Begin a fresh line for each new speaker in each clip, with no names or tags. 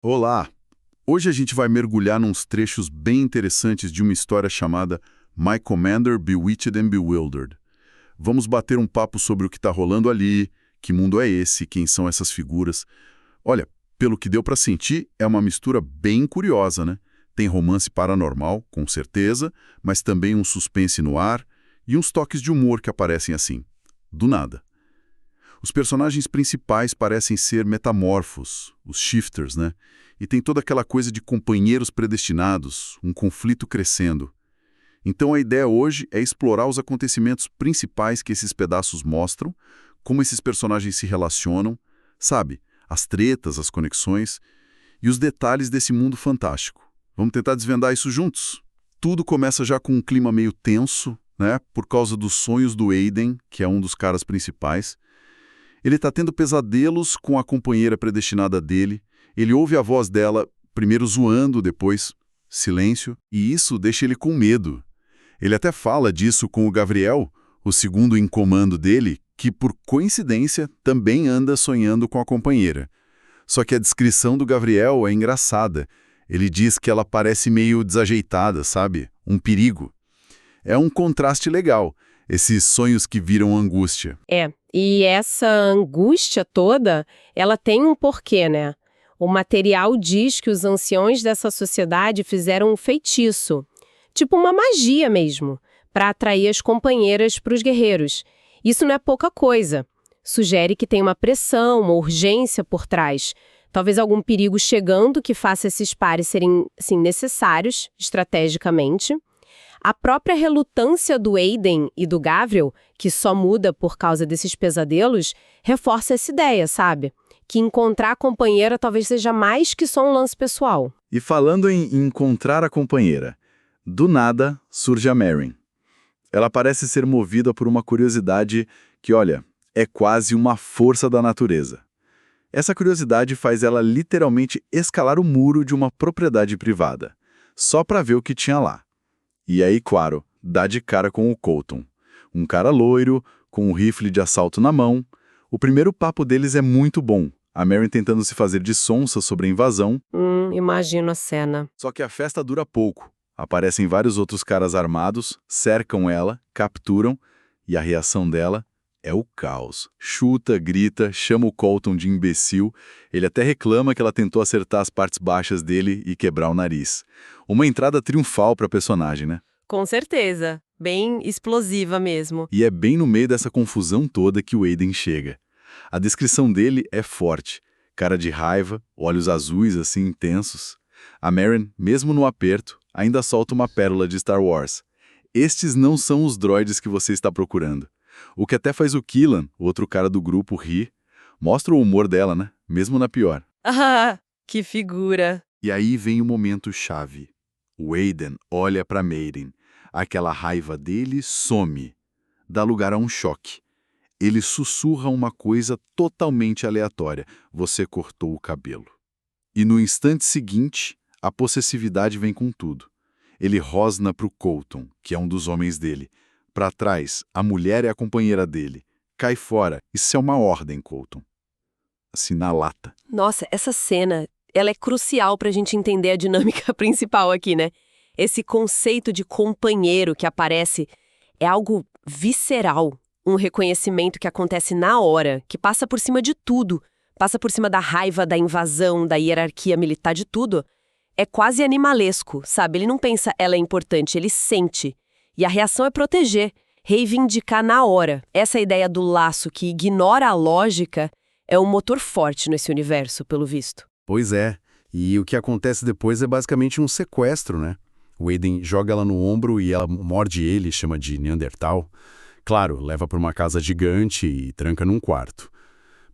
Olá! Hoje a gente vai mergulhar nos trechos bem interessantes de uma história chamada My Commander Bewitched and Bewildered. Vamos bater um papo sobre o que está rolando ali, que mundo é esse, quem são essas figuras. Olha, pelo que deu para sentir, é uma mistura bem curiosa, né? Tem romance paranormal, com certeza, mas também um suspense no ar e uns toques de humor que aparecem assim, do nada. Os personagens principais parecem ser metamorfos, os shifters, né? E tem toda aquela coisa de companheiros predestinados, um conflito crescendo. Então a ideia hoje é explorar os acontecimentos principais que esses pedaços mostram, como esses personagens se relacionam, sabe? As tretas, as conexões e os detalhes desse mundo fantástico. Vamos tentar desvendar isso juntos? Tudo começa já com um clima meio tenso, né? Por causa dos sonhos do Aiden, que é um dos caras principais. Ele está tendo pesadelos com a companheira predestinada dele. Ele ouve a voz dela, primeiro zoando, depois silêncio, e isso deixa ele com medo. Ele até fala disso com o Gavriel, o segundo em comando dele, que por coincidência também anda sonhando com a companheira. Só que a descrição do Gavriel é engraçada. Ele diz que ela parece meio desajeitada, sabe? Um perigo. É um contraste legal, esses sonhos que viram angústia.
E essa angústia toda, ela tem um porquê, né? O material diz que os anciões dessa sociedade fizeram um feitiço, tipo uma magia mesmo, para atrair as companheiras para os guerreiros. Isso não é pouca coisa. Sugere que tem uma pressão, uma urgência por trás. Talvez algum perigo chegando que faça esses pares serem, assim, necessários estrategicamente. A própria relutância do Aiden e do Gavriel, que só muda por causa desses pesadelos, reforça essa ideia, sabe? Que encontrar a companheira talvez seja mais que só um lance pessoal.
E falando em encontrar a companheira, do nada surge a Merrin. Ela parece ser movida por uma curiosidade que, olha, é quase uma força da natureza. Essa curiosidade faz ela literalmente escalar o muro de uma propriedade privada, só para ver o que tinha lá. E aí, claro, dá de cara com o Colton. Um cara loiro, com um rifle de assalto na mão. O primeiro papo deles é muito bom. A Merrin tentando se fazer de sonsa sobre a invasão.
Imagino a cena.
Só que a festa dura pouco. Aparecem vários outros caras armados, cercam ela, capturam, e a reação dela é o caos. Chuta, grita, chama o Colton de imbecil. Ele até reclama que ela tentou acertar as partes baixas dele e quebrar o nariz. Uma entrada triunfal para a personagem, né?
Com certeza. Bem explosiva mesmo.
E é bem no meio dessa confusão toda que o Aiden chega. A descrição dele é forte. Cara de raiva, olhos azuis assim intensos. A Merrin, mesmo no aperto, ainda solta uma pérola de Star Wars. Estes não são os droides que você está procurando. O que até faz o Keelan, outro cara do grupo, rir. Mostra o humor dela, né? Mesmo na pior.
Ah, que figura.
E aí vem o momento chave. O Aiden olha para Merrin. Aquela raiva dele some. Dá lugar a um choque. Ele sussurra uma coisa totalmente aleatória. Você cortou o cabelo. E no instante seguinte, a possessividade vem com tudo. Ele rosna pro Colton, que é um dos homens dele. Para trás, a mulher é a companheira dele. Cai fora. Isso é uma ordem, Colton. Assim, na lata.
Nossa, essa cena, ela é crucial pra gente entender a dinâmica principal aqui, né? Esse conceito de companheiro que aparece é algo visceral. Um reconhecimento que acontece na hora, que passa por cima de tudo. Passa por cima da raiva, da invasão, da hierarquia militar, de tudo. É quase animalesco, sabe? Ele não pensa, ela é importante, ele sente. E a reação é proteger, reivindicar na hora. Essa ideia do laço que ignora a lógica é um motor forte nesse universo, pelo visto.
Pois é. E o que acontece depois é basicamente um sequestro, né? O Aiden joga ela no ombro e ela morde ele, chama de Neandertal. Claro, leva para uma casa gigante e tranca num quarto.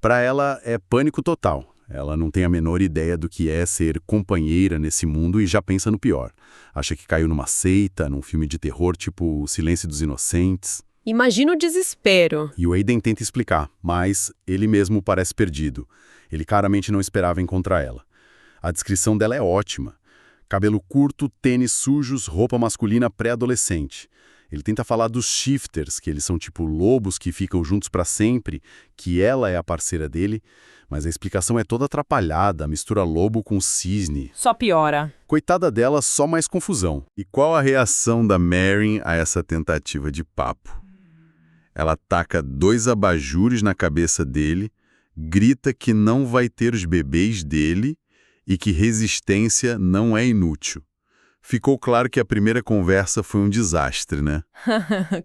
Para ela é pânico total. Ela não tem a menor ideia do que é ser companheira nesse mundo e já pensa no pior. Acha que caiu numa seita, num filme de terror tipo O Silêncio dos Inocentes.
Imagina o desespero.
E o Aiden tenta explicar, mas ele mesmo parece perdido. Ele claramente não esperava encontrar ela. A descrição dela é ótima. Cabelo curto, tênis sujos, roupa masculina pré-adolescente. Ele tenta falar dos shifters, que eles são tipo lobos que ficam juntos para sempre, que ela é a parceira dele, mas a explicação é toda atrapalhada, mistura lobo com cisne.
Só piora.
Coitada dela, só mais confusão. E qual a reação da Merrin a essa tentativa de papo? Ela taca 2 abajures na cabeça dele, grita que não vai ter os bebês dele e que resistência não é inútil. Ficou claro que a primeira conversa foi um desastre, né?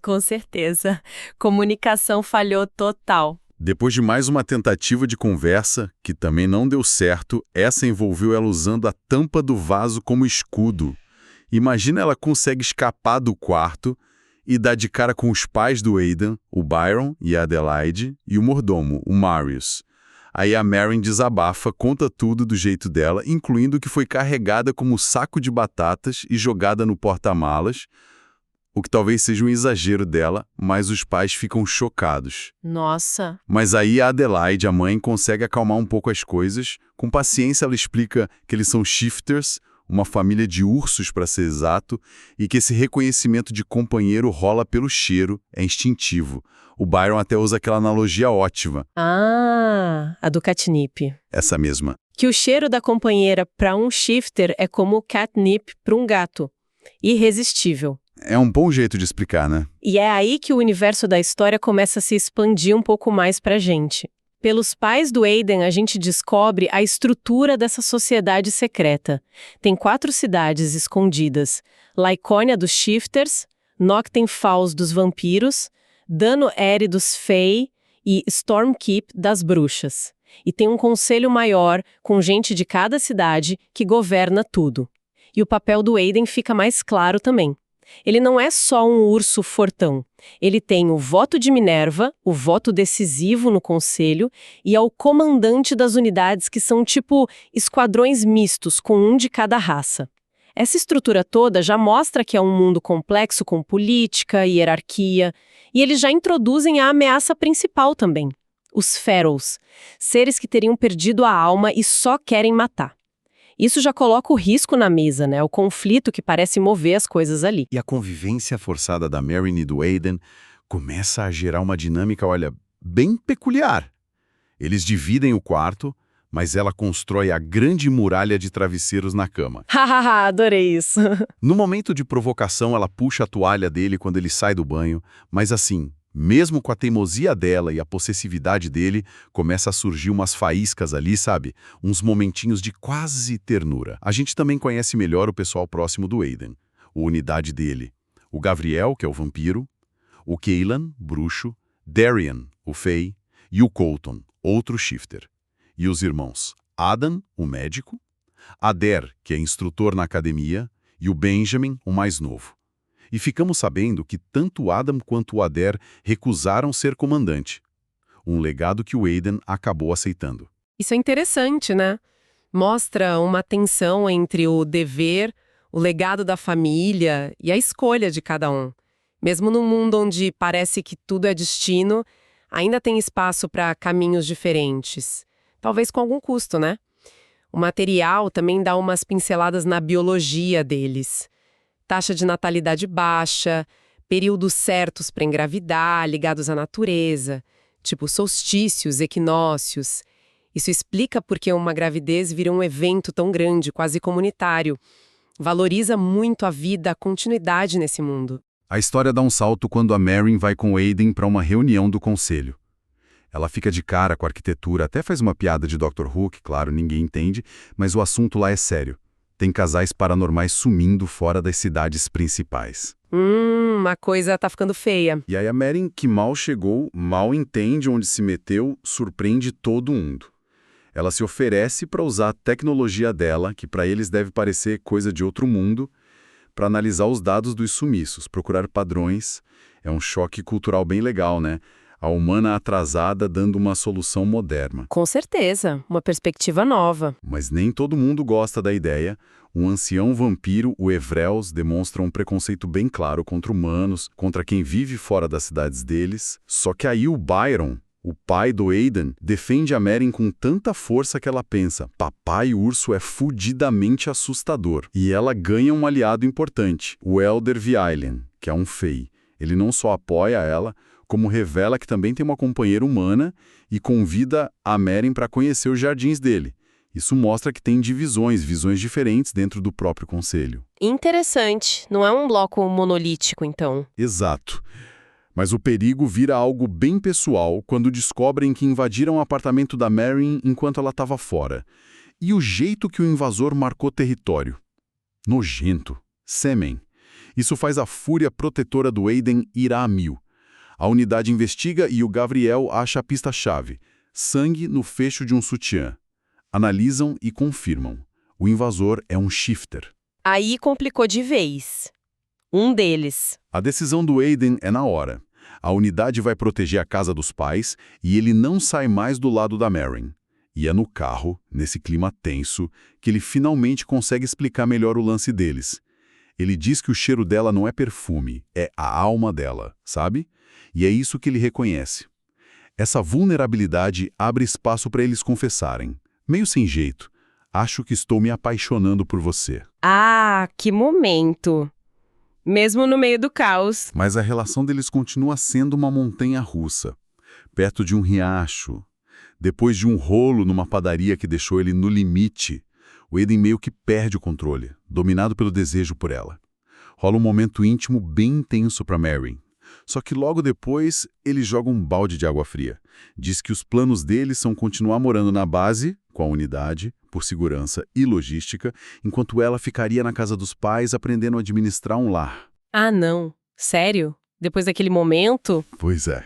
Com certeza. Comunicação falhou total.
Depois de mais uma tentativa de conversa, que também não deu certo, essa envolveu ela usando a tampa do vaso como escudo. Imagina ela consegue escapar do quarto e dar de cara com os pais do Aidan, o Byron e a Adelaide, e o mordomo, o Marius. Aí a Merrin desabafa, conta tudo do jeito dela, incluindo que foi carregada como saco de batatas e jogada no porta-malas, o que talvez seja um exagero dela, mas os pais ficam chocados.
Nossa.
Mas aí a Adelaide, a mãe, consegue acalmar um pouco as coisas. Com paciência ela explica que eles são shifters, uma família de ursos para ser exato, e que esse reconhecimento de companheiro rola pelo cheiro, é instintivo. O Byron até usa aquela analogia ótima.
Ah, a do catnip.
Essa mesma.
Que o cheiro da companheira para um shifter é como o catnip para um gato. Irresistível.
É um bom jeito de explicar, né?
E é aí que o universo da história começa a se expandir um pouco mais pra gente. Pelos pais do Aidan, a gente descobre a estrutura dessa sociedade secreta. Tem 4 cidades escondidas. Laikonia dos Shifters, Nocten Falls dos vampiros, Dano Eri dos Fey e Stormkeep das bruxas. E tem um conselho maior, com gente de cada cidade, que governa tudo. E o papel do Aidan fica mais claro também. Ele não é só um urso fortão. Ele tem o voto de Minerva, o voto decisivo no conselho, e é o comandante das unidades que são tipo esquadrões mistos, com um de cada raça. Essa estrutura toda já mostra que é um mundo complexo com política e hierarquia, e eles já introduzem a ameaça principal também, os Ferals, seres que teriam perdido a alma e só querem matar. Isso já coloca o risco na mesa, né? O conflito que parece mover as coisas ali.
E a convivência forçada da Merrin e do Aidan começa a gerar uma dinâmica, olha, bem peculiar. Eles dividem o quarto, mas ela constrói a grande muralha de travesseiros na cama.
Hahaha, adorei isso.
No momento de provocação, ela puxa a toalha dele quando ele sai do banho, mas assim, mesmo com a teimosia dela e a possessividade dele, começa a surgir umas faíscas ali, sabe? Uns momentinhos de quase ternura. A gente também conhece melhor o pessoal próximo do Aidan, a unidade dele. O Gavriel, que é o vampiro, o Kaylan, bruxo, Darian, o Fey, e o Colton, outro shifter. E os irmãos Adam, o médico, Adair, que é instrutor na academia, e o Benjamin, o mais novo. E ficamos sabendo que tanto Adam quanto o Adair recusaram ser comandante. Um legado que o Aidan acabou aceitando.
Isso é interessante, né? Mostra uma tensão entre o dever, o legado da família e a escolha de cada um. Mesmo num mundo onde parece que tudo é destino, ainda tem espaço para caminhos diferentes. Talvez com algum custo, né? O material também dá umas pinceladas na biologia deles. Taxa de natalidade baixa, períodos certos para engravidar, ligados à natureza, tipo solstícios, equinócios. Isso explica por que uma gravidez vira um evento tão grande, quase comunitário. Valoriza muito a vida, a continuidade nesse mundo.
A história dá um salto quando a Merrin vai com o Aidan para uma reunião do conselho. Ela fica de cara com a arquitetura, até faz uma piada de Dr. Who, que, claro, ninguém entende, mas o assunto lá é sério. Tem casais paranormais sumindo fora das cidades principais.
A coisa tá ficando feia.
E aí a Merrin, que mal chegou, mal entende onde se meteu, surpreende todo mundo. Ela se oferece para usar a tecnologia dela, que para eles deve parecer coisa de outro mundo, para analisar os dados dos sumiços, procurar padrões. É um choque cultural bem legal, né? A humana atrasada dando uma solução moderna.
Com certeza, uma perspectiva nova.
Mas nem todo mundo gosta da ideia. Um ancião vampiro, o Evreus, demonstra um preconceito bem claro contra humanos, contra quem vive fora das cidades deles. Só que aí o Byron, o pai do Aidan, defende a Merrin com tanta força que ela pensa: papai urso é fudidamente assustador. E ela ganha um aliado importante, o Elder Viailen, que é um Fey. Ele não só apoia ela, como revela que também tem uma companheira humana e convida a Merrin para conhecer os jardins dele. Isso mostra que tem visões diferentes dentro do próprio conselho.
Interessante. Não é um bloco monolítico, então.
Exato. Mas o perigo vira algo bem pessoal quando descobrem que invadiram o apartamento da Merrin enquanto ela estava fora. E o jeito que o invasor marcou território. Nojento. Sêmen. Isso faz a fúria protetora do Aiden ir a mil. A unidade investiga e o Gabriel acha a pista-chave. Sangue no fecho de um sutiã. Analisam e confirmam. O invasor é um shifter.
Aí complicou de vez. Um deles.
A decisão do Aiden é na hora. A unidade vai proteger a casa dos pais e ele não sai mais do lado da Merrin. E é no carro, nesse clima tenso, que ele finalmente consegue explicar melhor o lance deles. Ele diz que o cheiro dela não é perfume, é a alma dela, sabe? E é isso que ele reconhece. Essa vulnerabilidade abre espaço para eles confessarem. Meio sem jeito. Acho que estou me apaixonando por você.
Ah, que momento! Mesmo no meio do caos.
Mas a relação deles continua sendo uma montanha-russa. Perto de um riacho. Depois de um rolo numa padaria que deixou ele no limite, o Aiden meio que perde o controle, dominado pelo desejo por ela. Rola um momento íntimo bem intenso para Merrin. Só que logo depois, ele joga um balde de água fria. Diz que os planos dele são continuar morando na base, com a unidade, por segurança e logística, enquanto ela ficaria na casa dos pais aprendendo a administrar um lar.
Ah, não. Sério? Depois daquele momento?
Pois é.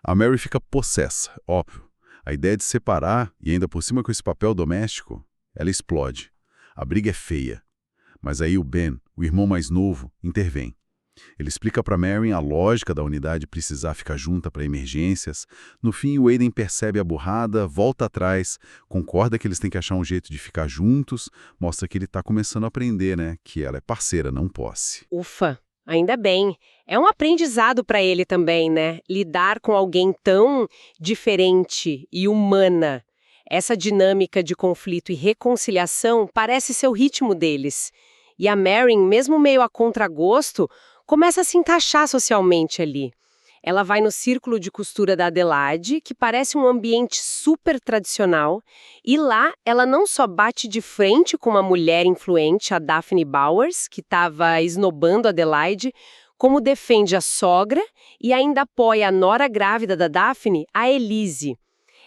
A Mary fica possessa, óbvio. A ideia de separar, e ainda por cima com esse papel doméstico, ela explode. A briga é feia. Mas aí o Ben, o irmão mais novo, intervém. Ele explica para Merrin a lógica da unidade precisar ficar junta para emergências. No fim, o Aiden percebe a burrada, volta atrás, concorda que eles têm que achar um jeito de ficar juntos, mostra que ele está começando a aprender, né? Que ela é parceira, não posse.
Ufa, ainda bem. É um aprendizado para ele também, né? Lidar com alguém tão diferente e humana. Essa dinâmica de conflito e reconciliação parece ser o ritmo deles. E a Merrin, mesmo meio a contragosto, começa a se encaixar socialmente ali. Ela vai no círculo de costura da Adelaide, que parece um ambiente super tradicional, e lá ela não só bate de frente com uma mulher influente, a Daphne Bowers, que estava esnobando a Adelaide, como defende a sogra e ainda apoia a nora grávida da Daphne, a Elise.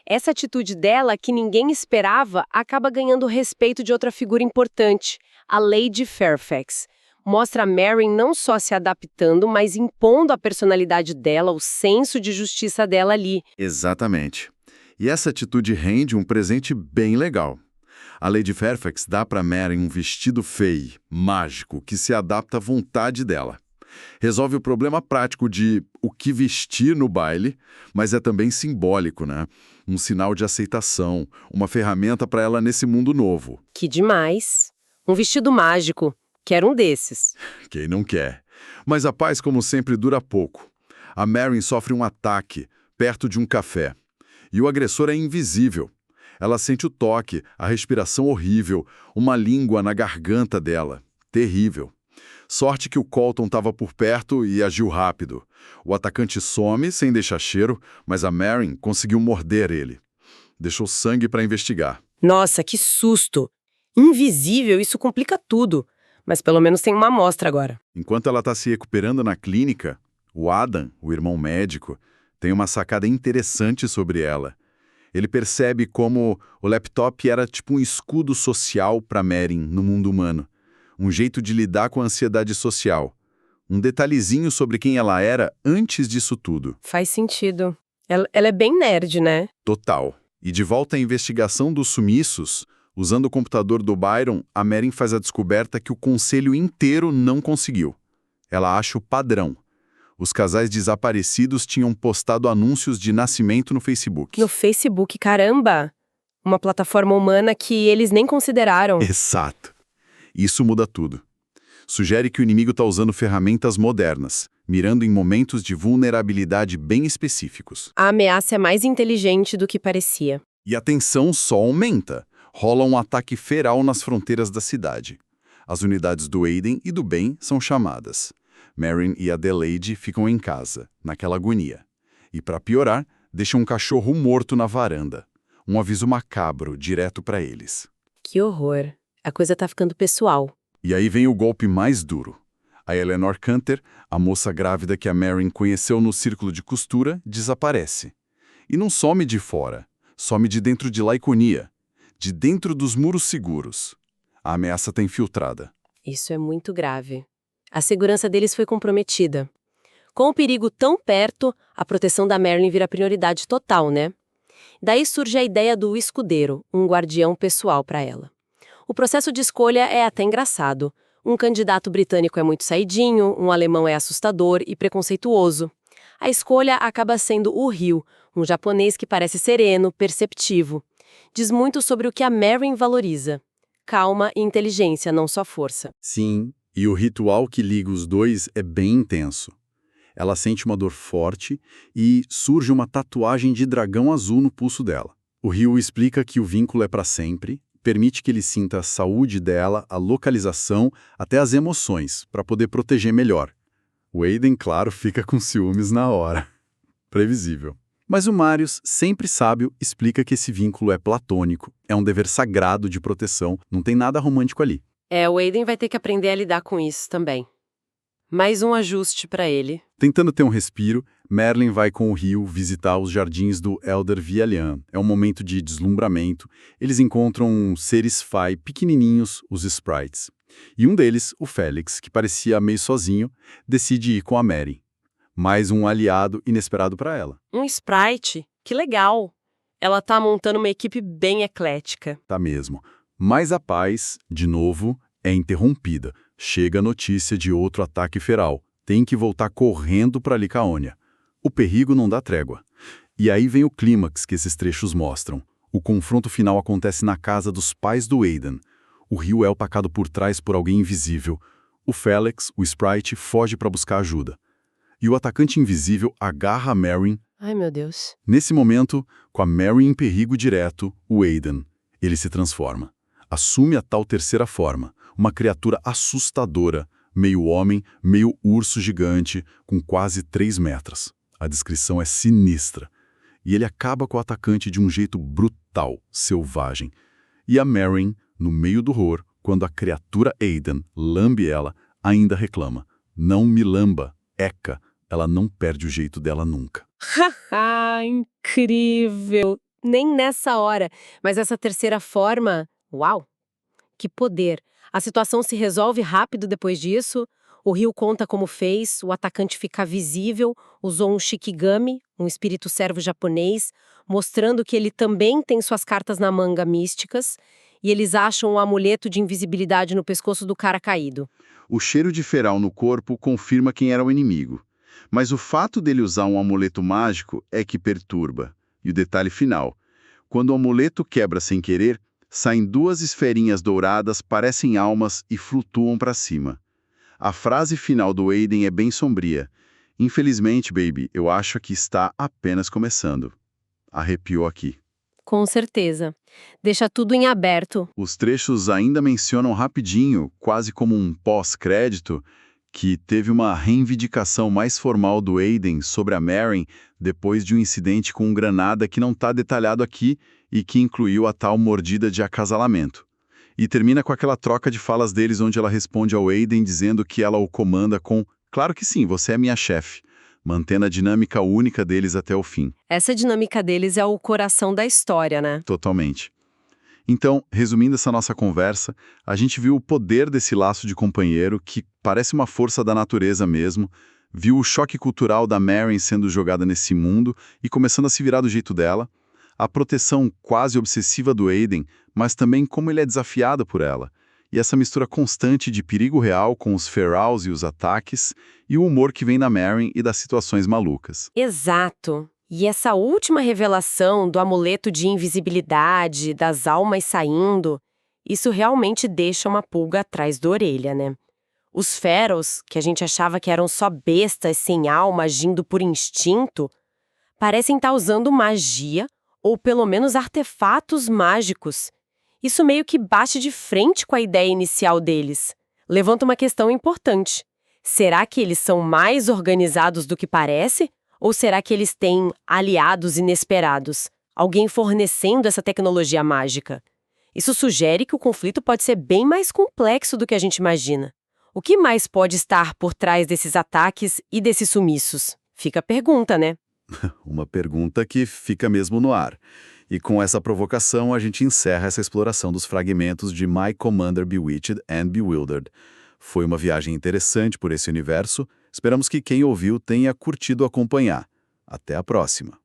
Essa atitude dela, que ninguém esperava, acaba ganhando o respeito de outra figura importante, a Lady Fairfax. Mostra a Merrin não só se adaptando, mas impondo a personalidade dela, o senso de justiça dela ali.
Exatamente. E essa atitude rende um presente bem legal. A Lady Fairfax dá para Merrin um vestido feio, mágico, que se adapta à vontade dela. Resolve o problema prático de o que vestir no baile, mas é também simbólico, né? Um sinal de aceitação, uma ferramenta para ela nesse mundo novo.
Que demais! Um vestido mágico. Quero um desses.
Quem não quer? Mas a paz, como sempre, dura pouco. A Merrin sofre um ataque perto de um café. E o agressor é invisível. Ela sente o toque, a respiração horrível, uma língua na garganta dela. Terrível. Sorte que o Colton estava por perto e agiu rápido. O atacante some sem deixar cheiro, mas a Merrin conseguiu morder ele. Deixou sangue para investigar.
Nossa, que susto! Invisível, isso complica tudo. Mas pelo menos tem uma amostra agora.
Enquanto ela está se recuperando na clínica, o Adam, o irmão médico, tem uma sacada interessante sobre ela. Ele percebe como o laptop era tipo um escudo social para Merrin no mundo humano. Um jeito de lidar com a ansiedade social. Um detalhezinho sobre quem ela era antes disso tudo.
Faz sentido. Ela é bem nerd, né?
Total. E de volta à investigação dos sumiços, usando o computador do Byron, a Merrin faz a descoberta que o conselho inteiro não conseguiu. Ela acha o padrão. Os casais desaparecidos tinham postado anúncios de nascimento no Facebook.
No Facebook, caramba! Uma plataforma humana que eles nem consideraram.
Exato. Isso muda tudo. Sugere que o inimigo está usando ferramentas modernas, mirando em momentos de vulnerabilidade bem específicos.
A ameaça é mais inteligente do que parecia.
E a tensão só aumenta. Rola um ataque feral nas fronteiras da cidade. As unidades do Aiden e do Ben são chamadas. Merrin e Adelaide ficam em casa, naquela agonia. E para piorar, deixam um cachorro morto na varanda. Um aviso macabro direto para eles.
Que horror. A coisa tá ficando pessoal.
E aí vem o golpe mais duro. A Eleanor Canter, a moça grávida que a Merrin conheceu no círculo de costura, desaparece. E não some de fora, some de dentro de Laconia, de dentro dos muros seguros. A ameaça está infiltrada.
Isso é muito grave. A segurança deles foi comprometida. Com o perigo tão perto, a proteção da Merrin vira prioridade total, né? Daí surge a ideia do escudeiro, um guardião pessoal para ela. O processo de escolha é até engraçado. Um candidato britânico é muito saidinho, um alemão é assustador e preconceituoso. A escolha acaba sendo o Ryu, um japonês que parece sereno, perceptivo. Diz muito sobre o que a Merrin valoriza. Calma e inteligência, não só força.
Sim, e o ritual que liga os dois é bem intenso. Ela sente uma dor forte e surge uma tatuagem de dragão azul no pulso dela. O Ryu explica que o vínculo é para sempre, permite que ele sinta a saúde dela, a localização, até as emoções, para poder proteger melhor. O Aiden, claro, fica com ciúmes na hora. Previsível. Mas o Marius, sempre sábio, explica que esse vínculo é platônico, é um dever sagrado de proteção, não tem nada romântico ali.
O Aiden vai ter que aprender a lidar com isso também. Mais um ajuste para ele.
Tentando ter um respiro, Merlin vai com o Ryu visitar os jardins do Elder Vialian. É um momento de deslumbramento. Eles encontram seres Fae pequenininhos, os Sprites. E um deles, o Félix, que parecia meio sozinho, decide ir com a Mary. Mais um aliado inesperado para ela.
Um Sprite? Que legal! Ela tá montando uma equipe bem eclética.
Tá mesmo. Mas a paz, de novo, é interrompida. Chega a notícia de outro ataque feral. Tem que voltar correndo para Licaônia. O perigo não dá trégua. E aí vem o clímax que esses trechos mostram. O confronto final acontece na casa dos pais do Aiden. O Ryu é opacado por trás por alguém invisível. O Félix, o Sprite, foge para buscar ajuda. E o atacante invisível agarra a Merrin.
Ai, meu Deus.
Nesse momento, com a Merrin em perigo direto, o Aiden, ele se transforma. Assume a tal terceira forma, uma criatura assustadora, meio homem, meio urso gigante, com quase 3 metros. A descrição é sinistra. E ele acaba com o atacante de um jeito brutal, selvagem. E a Merrin, no meio do horror, quando a criatura Aiden lambe ela, ainda reclama. Não me lamba, Eka. Ela não perde o jeito dela nunca.
Haha, incrível! Nem nessa hora. Mas essa terceira forma, uau! Que poder! A situação se resolve rápido depois disso. O Ryu conta como fez, o atacante fica visível, usou um Shikigami, um espírito servo japonês, mostrando que ele também tem suas cartas na manga místicas, e eles acham um amuleto de invisibilidade no pescoço do cara caído.
O cheiro de feral no corpo confirma quem era o inimigo. Mas o fato dele usar um amuleto mágico é que perturba. E o detalhe final. Quando o amuleto quebra sem querer, saem 2 esferinhas douradas, parecem almas e flutuam para cima. A frase final do Aiden é bem sombria. Infelizmente, baby, eu acho que está apenas começando. Arrepiou aqui.
Com certeza. Deixa tudo em aberto.
Os trechos ainda mencionam rapidinho, quase como um pós-crédito, que teve uma reivindicação mais formal do Aiden sobre a Merrin depois de um incidente com um granada que não está detalhado aqui e que incluiu a tal mordida de acasalamento. E termina com aquela troca de falas deles onde ela responde ao Aiden dizendo que ela o comanda com "Claro que sim, você é minha chefe", mantendo a dinâmica única deles até o fim.
Essa dinâmica deles é o coração da história, né?
Totalmente. Então, resumindo essa nossa conversa, a gente viu o poder desse laço de companheiro, que parece uma força da natureza mesmo, viu o choque cultural da Merrin sendo jogada nesse mundo e começando a se virar do jeito dela, a proteção quase obsessiva do Aiden, mas também como ele é desafiado por ela, e essa mistura constante de perigo real com os ferals e os ataques, e o humor que vem da Merrin e das situações malucas.
Exato. E essa última revelação do amuleto de invisibilidade, das almas saindo, isso realmente deixa uma pulga atrás da orelha, né? Os Ferals, que a gente achava que eram só bestas sem alma agindo por instinto, parecem estar usando magia ou pelo menos artefatos mágicos. Isso meio que bate de frente com a ideia inicial deles. Levanta uma questão importante. Será que eles são mais organizados do que parece? Ou será que eles têm aliados inesperados? Alguém fornecendo essa tecnologia mágica? Isso sugere que o conflito pode ser bem mais complexo do que a gente imagina. O que mais pode estar por trás desses ataques e desses sumiços? Fica a pergunta, né?
Uma pergunta que fica mesmo no ar. E com essa provocação, a gente encerra essa exploração dos fragmentos de My Commander Bewitched and Bewildered. Foi uma viagem interessante por esse universo. Esperamos que quem ouviu tenha curtido acompanhar. Até a próxima!